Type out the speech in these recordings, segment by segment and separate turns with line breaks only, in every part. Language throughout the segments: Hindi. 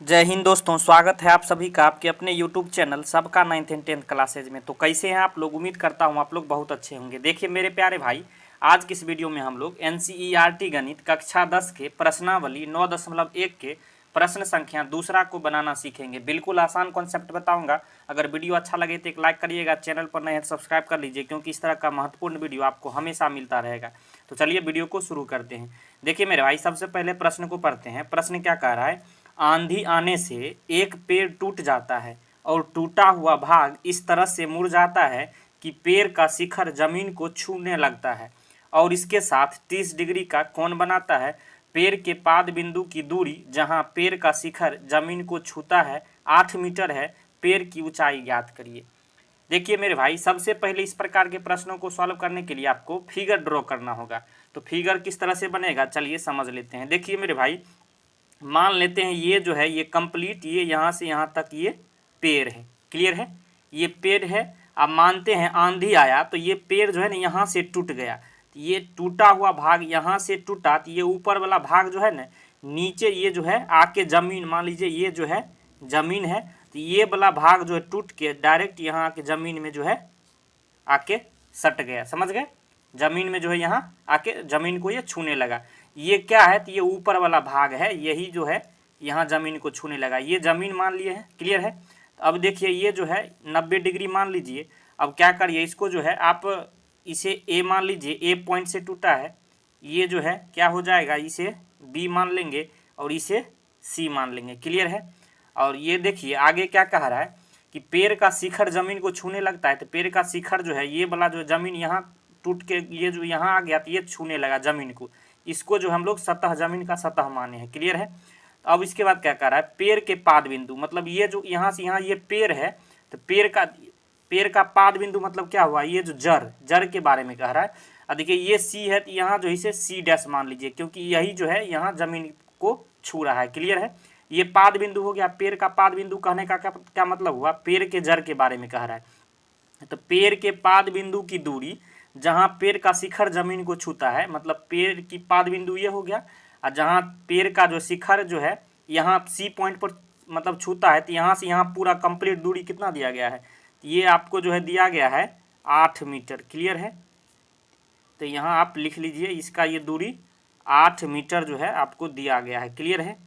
जय हिंद दोस्तों, स्वागत है आप सभी का आपके अपने YouTube चैनल सबका 9th एंड 10th क्लासेज में। तो कैसे हैं आप लोग? उम्मीद करता हूं आप लोग बहुत अच्छे होंगे। देखिए मेरे प्यारे भाई, आज की इस वीडियो में हम लोग NCERT गणित कक्षा 10 के प्रश्नावली 9.1 के प्रश्न संख्या दूसरा को बनाना सीखेंगे। बिल्कुल आसान कॉन्सेप्ट बताऊंगा। अगर वीडियो अच्छा लगे तो एक लाइक करिएगा, चैनल पर नए हैं तो सब्सक्राइब कर लीजिए, क्योंकि इस तरह का महत्वपूर्ण वीडियो आपको हमेशा मिलता रहेगा। तो चलिए वीडियो को शुरू करते हैं। देखिए मेरे भाई, सबसे पहले प्रश्न को पढ़ते हैं। प्रश्न क्या कह रहा है? आंधी आने से एक पेड़ टूट जाता है और टूटा हुआ भाग इस तरह से मुड़ जाता है कि पेड़ का शिखर जमीन को छूने लगता है और इसके साथ 30 डिग्री का कोण बनाता है। पेड़ के पाद बिंदु की दूरी जहां पेड़ का शिखर जमीन को छूता है 8 मीटर है। पेड़ की ऊंचाई ज्ञात करिए। देखिए मेरे भाई, सबसे पहले इस प्रकार के प्रश्नों को सॉल्व करने के लिए आपको फिगर ड्रॉ करना होगा। तो फिगर किस तरह से बनेगा चलिए समझ लेते हैं। देखिए मेरे भाई, मान लेते हैं ये जो है ये कंप्लीट, ये यहाँ से यहाँ तक ये पेड़ है। क्लियर है? ये पेड़ है। अब मानते हैं आंधी आया तो ये पेड़ जो है ना यहाँ से टूट गया। ये टूटा हुआ भाग यहाँ से टूटा तो ये ऊपर वाला भाग जो है ना नीचे ये जो है आके जमीन, मान लीजिए ये जो है जमीन है, तो ये वाला भाग जो है टूट के डायरेक्ट यहाँ आके जमीन में जो है आके सट गया। समझ गए? जमीन में जो है यहाँ आके जमीन को ये छूने लगा। ये क्या है? तो ये ऊपर वाला भाग है, यही जो है यहाँ जमीन को छूने लगा। ये जमीन मान लिए है। क्लियर है? तो अब देखिए ये जो है 90 डिग्री मान लीजिए। अब क्या करिए, इसको जो है आप इसे ए मान लीजिए, ए पॉइंट से टूटा है। ये जो है क्या हो जाएगा, इसे बी मान लेंगे और इसे सी मान लेंगे। क्लियर है? और ये देखिए आगे क्या कह रहा है कि पेड़ का शिखर जमीन को छूने लगता है। तो पेड़ का शिखर जो है ये वाला जो जमीन यहाँ टूट के ये जो यहाँ आ गया तो ये छूने लगा जमीन को। इसको जो हम लोग सतह, जमीन का सतह माने हैं। क्लियर है? अब इसके बाद क्या कह रहा है? पेड़ के पाद बिंदु, मतलब ये जो यहाँ से यहाँ ये पेड़ है, तो पेड़ का पाद बिंदु मतलब क्या हुआ? ये जो जड़ के बारे में कह रहा है। अब देखिए ये सी है तो यहाँ जो इसे सी डैश मान लीजिए, क्योंकि यही जो है यहाँ जमीन को छू रहा है। क्लियर है? ये पाद बिंदु हो गया। पेड़ का पाद बिंदु कहने का क्या मतलब हुआ? पेड़ के जड़ के बारे में कह रहा है। तो पेड़ के पाद बिंदु की दूरी जहां पेड़ का शिखर जमीन को छूता है, मतलब पेड़ की पाद बिंदु ये हो गया, और जहां पेड़ का जो शिखर जो है यहाँ सी पॉइंट पर मतलब छूता है, तो यहाँ से यहाँ पूरा कंप्लीट दूरी कितना दिया गया है? तो ये आपको जो है दिया गया है 8 मीटर। क्लियर है? तो यहाँ आप लिख लीजिए, इसका ये दूरी 8 मीटर जो है आपको दिया गया है। क्लियर है?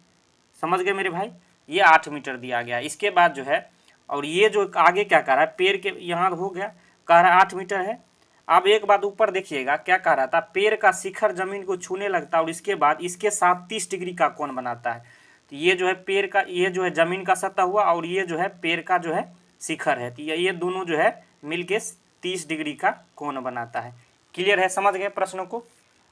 समझ गए मेरे भाई? ये 8 मीटर दिया गया। इसके बाद जो है, और ये जो आगे क्या कह रहा है, पेड़ के यहाँ हो गया, कह रहा है 8 मीटर है। अब एक बात ऊपर देखिएगा क्या कह रहा था, पेड़ का शिखर जमीन को छूने लगता है और इसके बाद इसके साथ 30 डिग्री का कोण बनाता है। तो ये जो है पेड़ का, ये जो है जमीन का सतह हुआ और ये जो है पेड़ का जो है शिखर है। तो ये दोनों जो है मिलके 30 डिग्री का कोण बनाता है। क्लियर है? समझ गए प्रश्नों को?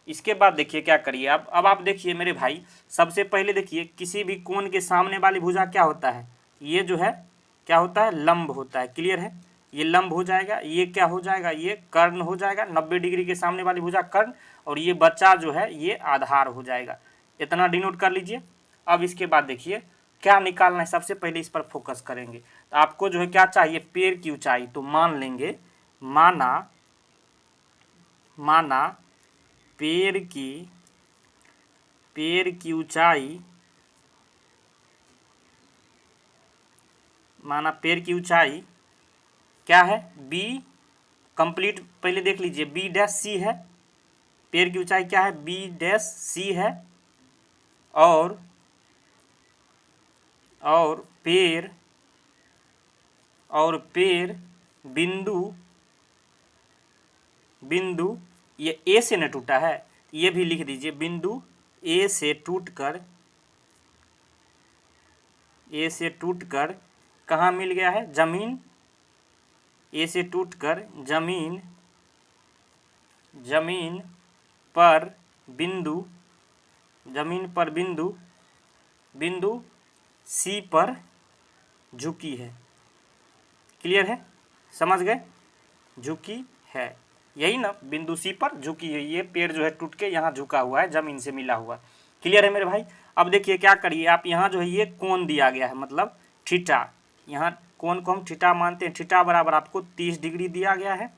इसके बाद देखिए क्या करिए। अब आप देखिए मेरे भाई, सबसे पहले देखिए किसी भी कोण के सामने वाली भुजा क्या होता है? ये जो है क्या होता है? लंब होता है। क्लियर है? ये लंब हो जाएगा, ये क्या हो जाएगा? ये कर्ण हो जाएगा। 90 डिग्री के सामने वाली भुजा कर्ण, और ये बच्चा जो है ये आधार हो जाएगा। इतना डिनोट कर लीजिए। अब इसके बाद देखिए क्या निकालना है। सबसे पहले इस पर फोकस करेंगे। तो आपको जो है क्या चाहिए? पेड़ की ऊंचाई। तो मान लेंगे, माना पेड़ की ऊंचाई, माना पेड़ की ऊंचाई क्या है? बी कंप्लीट पहले देख लीजिए, बी डैश सी है। पेड़ की ऊंचाई क्या है? बी डैश सी है। और पेड़ बिंदु ये ए से न टूटा है, ये भी लिख दीजिए। बिंदु ए से टूटकर कहाँ मिल गया है? जमीन। ए से टूटकर जमीन पर बिंदु सी पर झुकी है। क्लियर है? समझ गए? झुकी है, यही ना, बिंदु सी पर झुकी है। ये पेड़ जो है टूट के यहाँ झुका हुआ है, जमीन से मिला हुआ। क्लियर है मेरे भाई? अब देखिए क्या करिए आप, यहाँ जो है ये कोण दिया गया है, मतलब थीटा। यहाँ कोण को हम थीटा मानते हैं। थीटा बराबर आपको 30 डिग्री दिया गया है।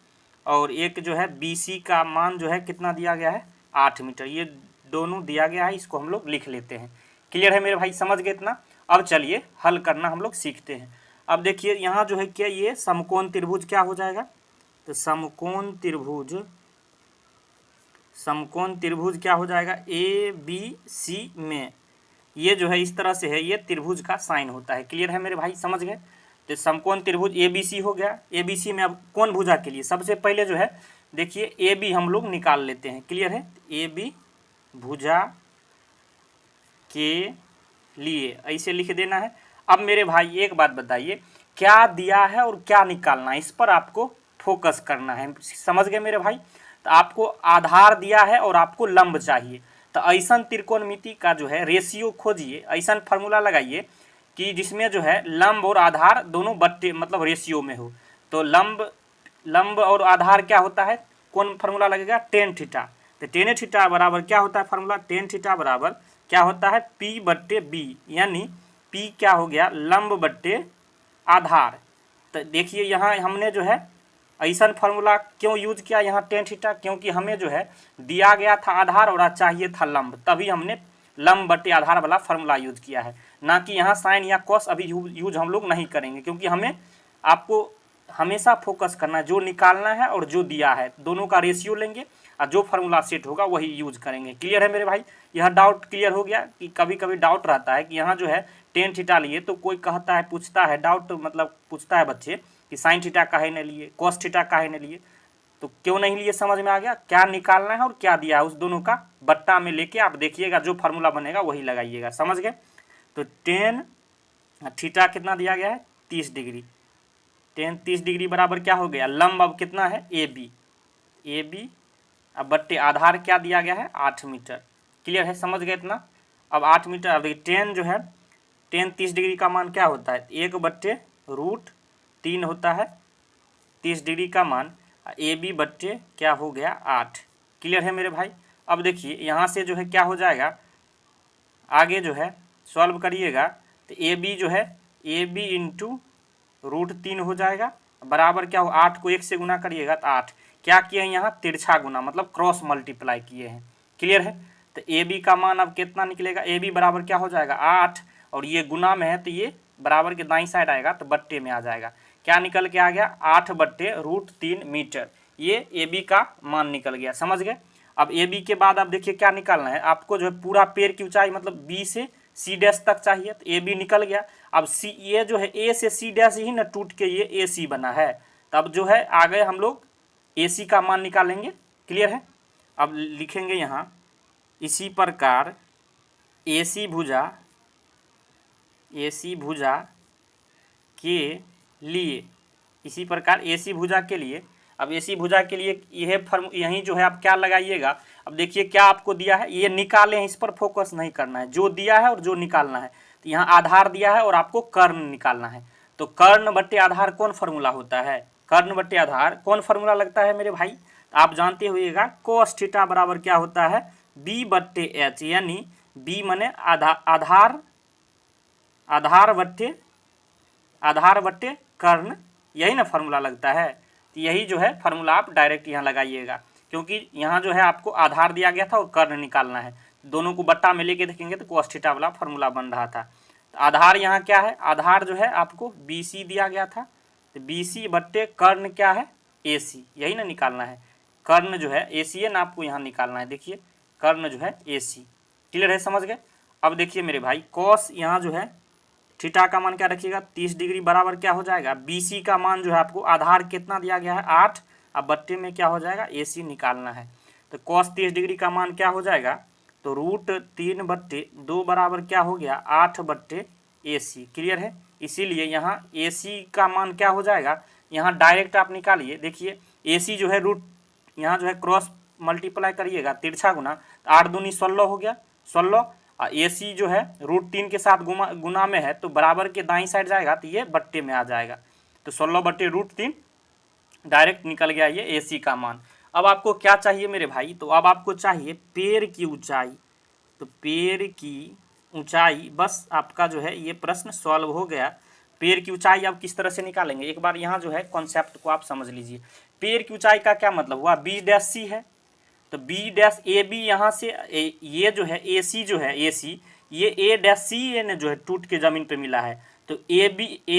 और एक जो है BC का मान जो है कितना दिया गया है? 8 मीटर। ये दोनों दिया गया है, इसको हम लोग लिख लेते हैं। क्लियर है मेरे भाई? समझ गए इतना? अब चलिए हल करना हम लोग सीखते हैं। अब देखिए यहाँ जो है क्या, ये समकोण त्रिभुज क्या हो जाएगा, तो समकोण त्रिभुज क्या हो जाएगा, ए बी सी में ये जो है इस तरह से है, ये त्रिभुज का साइन होता है। क्लियर है मेरे भाई, समझ गए। तो समकोण त्रिभुज ए बी सी हो गया। ए बी सी में अब कौन भुजा के लिए, सबसे पहले जो है देखिए ए बी हम लोग निकाल लेते हैं। क्लियर है, ए बी भुजा के लिए ऐसे लिख देना है। अब मेरे भाई एक बात बताइए, क्या दिया है और क्या निकालना है, इस पर आपको फोकस करना है। समझ गए मेरे भाई। तो आपको आधार दिया है और आपको लंब चाहिए, तो ऐसा त्रिकोणमिति का जो है रेशियो खोजिए, ऐसा फार्मूला लगाइए कि जिसमें जो है लंब और आधार दोनों बट्टे मतलब रेशियो में हो। तो लंब और आधार क्या होता है, कौन फार्मूला लगेगा, टेन थीटा। तो टेन थीटा बराबर क्या होता है फार्मूला, टेन थीटा बराबर क्या होता है, पी बट्टे बी, यानी पी क्या हो गया, लंब बट्टे आधार। तो देखिए यहाँ हमने जो है ऐसा फार्मूला क्यों यूज किया यहाँ टेन थीटा, क्योंकि हमें जो है दिया गया था आधार और चाहिए था लंब, तभी हमने लंब बट्टे आधार वाला फार्मूला यूज किया है, ना कि यहाँ साइन या कॉस अभी यूज हम लोग नहीं करेंगे, क्योंकि हमें आपको हमेशा फोकस करना है, जो निकालना है और जो दिया है दोनों का रेशियो लेंगे और जो फार्मूला सेट होगा वही यूज करेंगे। क्लियर है मेरे भाई, यह डाउट क्लियर हो गया कि कभी कभी डाउट रहता है कि यहाँ जो है टेन थीटा लिए, तो कोई कहता है पूछता है डाउट मतलब पूछता है बच्चे कि साइन थीटा काहे न लिए, कॉस थीटा काहे न लिए, तो क्यों नहीं लिए, समझ में आ गया। क्या निकालना है और क्या दिया है उस दोनों का बट्टा में लेके आप देखिएगा, जो फार्मूला बनेगा वही लगाइएगा। समझ गए। तो टेन थीटा कितना दिया गया है, 30 डिग्री। टेन 30 डिग्री बराबर क्या हो गया, लंब अब कितना है, ए बी अब बट्टे आधार क्या दिया गया है, 8 मीटर। क्लियर है, समझ गए इतना। अब 8 मीटर, अब देखिए टेन जो है, टेन 30 डिग्री का मान क्या होता है, 1/√3 होता है 30 डिग्री का मान, ए बी बट्टे क्या हो गया 8। क्लियर है मेरे भाई। अब देखिए यहाँ से जो है क्या हो जाएगा, आगे जो है सॉल्व करिएगा तो ए बी जो है ए बी इंटू √3 हो जाएगा, बराबर क्या हो, 8 को 1 से गुना करिएगा तो 8। क्या किए हैं यहाँ, तिरछा गुना मतलब क्रॉस मल्टीप्लाई किए हैं। क्लियर है। तो ए बी का मान अब कितना निकलेगा, ए बी बराबर क्या हो जाएगा 8, और ये गुना में है तो ये बराबर के दाईं साइड आएगा तो बट्टे में आ जाएगा। क्या निकल के आ गया, 8/√3 मीटर, ये ए बी का मान निकल गया। समझ गए। अब ए बी के बाद आप देखिए क्या निकालना है, आपको जो है पूरा पेड़ की ऊंचाई मतलब बी से सी डैश तक चाहिए, तो ए बी निकल गया। अब सी, ये जो है ए से सी डैश ही ना टूट के ये ए सी बना है, तब जो है आगे हम लोग ए सी का मान निकालेंगे। क्लियर है। अब लिखेंगे यहाँ, इसी प्रकार ए सी भुजा के लिए, इसी प्रकार ए सी भुजा के लिए, अब ए सी भुजा के लिए यह यहीं जो है आप क्या लगाइएगा, अब देखिए क्या आपको दिया है, ये निकालें, इस पर फोकस नहीं करना है, जो दिया है और जो निकालना है। तो यहाँ आधार दिया है और आपको कर्ण निकालना है, तो कर्ण बट्टे आधार कौन फार्मूला होता है, कर्ण बट्टे आधार कौन फार्मूला लगता है मेरे भाई, आप जानते होइएगा कोस थीटा बराबर क्या होता है, बी बट्टे एच, यानी बी माने आधार बट्टे कर्ण, यही ना फार्मूला लगता है। तो यही जो है फार्मूला आप डायरेक्ट यहाँ लगाइएगा, क्योंकि यहाँ जो है आपको आधार दिया गया था और कर्ण निकालना है, दोनों को बट्टा में लेके देखेंगे तो कोस थीटा वाला फार्मूला बन रहा था। तो आधार यहाँ क्या है, आधार जो है आपको बी सी दिया गया था, तो बी सी बट्टे कर्ण क्या है, ए सी, यही ना निकालना है, कर्ण जो है ए सी है ना, आपको यहाँ निकालना है। देखिए कर्ण जो है ए सी। क्लियर है, समझ गए। अब देखिए मेरे भाई कॉस यहाँ जो है थीटा का मान क्या रखिएगा, 30 डिग्री बराबर क्या हो जाएगा, बी सी का मान जो है आपको आधार कितना दिया गया है 8, अब बट्टे में क्या हो जाएगा ए सी निकालना है। तो कॉस 30 डिग्री का मान क्या हो जाएगा, तो √3/2 बराबर क्या हो गया 8/AC। क्लियर है। इसीलिए यहाँ AC का मान क्या हो जाएगा, यहाँ डायरेक्ट आप निकालिए। देखिए AC जो है रूट, यहाँ जो है क्रॉस मल्टीप्लाई करिएगा तिरछा गुना, 8 दूनी 16 हो गया 16, और AC जो है √3 के साथ गुना में है तो बराबर के दाईं साइड जाएगा तो ये बट्टे में आ जाएगा, तो 16/√3 डायरेक्ट निकल गया ये AC का मान। अब आपको क्या चाहिए मेरे भाई, तो अब आपको चाहिए पेड़ की ऊंचाई, तो पेड़ की ऊंचाई, बस आपका जो है ये प्रश्न सॉल्व हो गया। पेड़ की ऊंचाई आप किस तरह से निकालेंगे, एक बार यहाँ जो है कॉन्सेप्ट को आप समझ लीजिए। पेड़ की ऊंचाई का क्या मतलब हुआ, B'(C) है, तो B'(AB) यहाँ से ये जो है AC जो है AC, ये ए डैश सी ने जो है टूट के ज़मीन पे मिला है, तो ए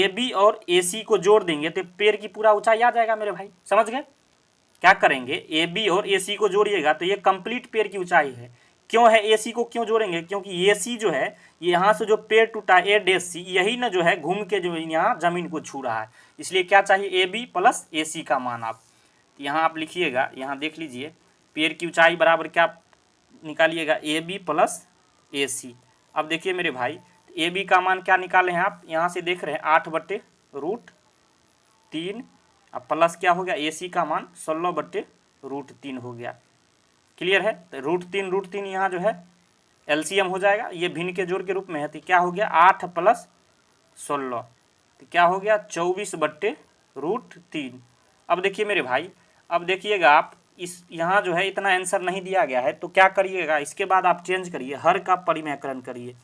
बी और ए सी को जोड़ देंगे तो पेड़ की पूरा ऊंचाई आ जाएगा मेरे भाई, समझ गए। क्या करेंगे, ए बी और ए सी को जोड़िएगा तो ये कंप्लीट पेड़ की ऊंचाई है। क्यों है ए सी को क्यों जोड़ेंगे, क्योंकि ए सी जो है ये यहाँ से जो पेड़ टूटा ए डैश सी, यही ना जो है घूम के जो यहाँ जमीन को छू रहा है, इसलिए क्या चाहिए, ए बी प्लस ए सी का मान। आप यहाँ आप लिखिएगा, यहाँ देख लीजिए, पेड़ की ऊंचाई बराबर क्या निकालिएगा, ए बी प्लस ए सी। अब देखिए मेरे भाई, ए बी का मान क्या निकाले हैं आप, यहाँ से देख रहे हैं 8/√3, अब प्लस क्या हो गया, ए सी का मान 16/√3 हो गया। क्लियर है, तो √3 यहाँ जो है एलसीएम हो जाएगा, ये भिन्न के जोड़ के रूप में है, तो क्या हो गया 8 + 16, तो क्या हो गया 24/√3। अब देखिए मेरे भाई, अब देखिएगा आप, इस यहाँ जो है इतना आंसर नहीं दिया गया है, तो क्या करिएगा, इसके बाद आप चेंज करिए, हर का परिमेयकरण करिए,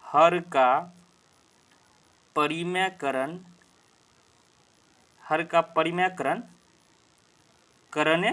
हर का परिमेयकरण करने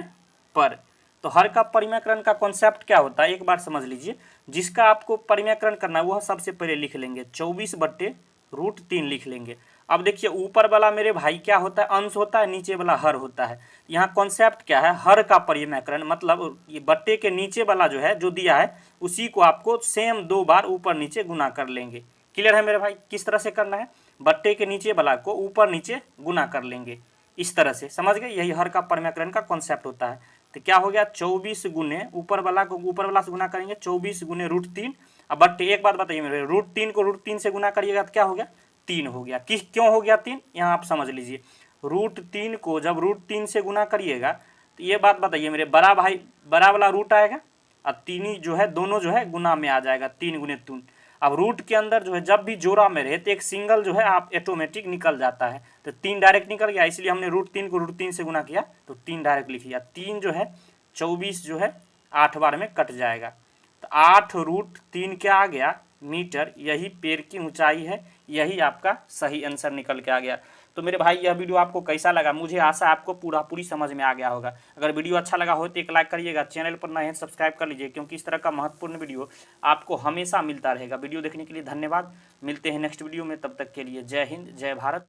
पर, तो हर का परिमेयकरण का कॉन्सेप्ट क्या होता है एक बार समझ लीजिए। जिसका आपको परिमेयकरण करना है वह सबसे पहले लिख लेंगे, 24/√3 लिख लेंगे। अब देखिए ऊपर वाला मेरे भाई क्या होता है, अंश होता है, नीचे वाला हर होता है। यहाँ कॉन्सेप्ट क्या है, हर का परिमेयकरण, मतलब ये बट्टे के नीचे वाला जो है जो दिया है उसी को आपको सेम 2 बार ऊपर नीचे गुना कर लेंगे। क्लियर है मेरे भाई, किस तरह से करना है, बट्टे के नीचे वाला को ऊपर नीचे गुना कर लेंगे, इस तरह से, समझ गए। यही हर का परिमेयकरण का कॉन्सेप्ट होता है। तो क्या हो गया 24 गुने ऊपर वाला को ऊपर वाला से गुना करेंगे, 24 गुने √3। अब बट्टे एक बात बताइए मेरे, √3 को √3 से गुना करिएगा तो क्या हो गया 3 हो गया। किस क्यों हो गया 3, यहाँ आप समझ लीजिए। √3 को जब √3 से गुना करिएगा तो ये बात बताइए मेरे, बड़ा भाई बड़ा वाला रूट आएगा और 3 जो है दोनों जो है गुना में आ जाएगा, 3 गुने 3। अब रूट के अंदर जो है जब भी जोड़ा में रहे तो एक सिंगल जो है आप ऑटोमेटिक निकल जाता है, तो 3 डायरेक्ट निकल गया, इसलिए हमने √3 को √3 से गुना किया तो 3 डायरेक्ट लिख लिया। 3 जो है 24 जो है 8 बार में कट जाएगा, तो 8√3 क्या आ गया मीटर, यही पेड़ की ऊंचाई है, यही आपका सही आंसर निकल के आ गया। तो मेरे भाई यह वीडियो आपको कैसा लगा, मुझे आशा आपको पूरी समझ में आ गया होगा। अगर वीडियो अच्छा लगा हो तो एक लाइक करिएगा, चैनल पर नए हैं सब्सक्राइब कर लीजिए, क्योंकि इस तरह का महत्वपूर्ण वीडियो आपको हमेशा मिलता रहेगा। वीडियो देखने के लिए धन्यवाद, मिलते हैं नेक्स्ट वीडियो में, तब तक के लिए जय हिंद जय भारत।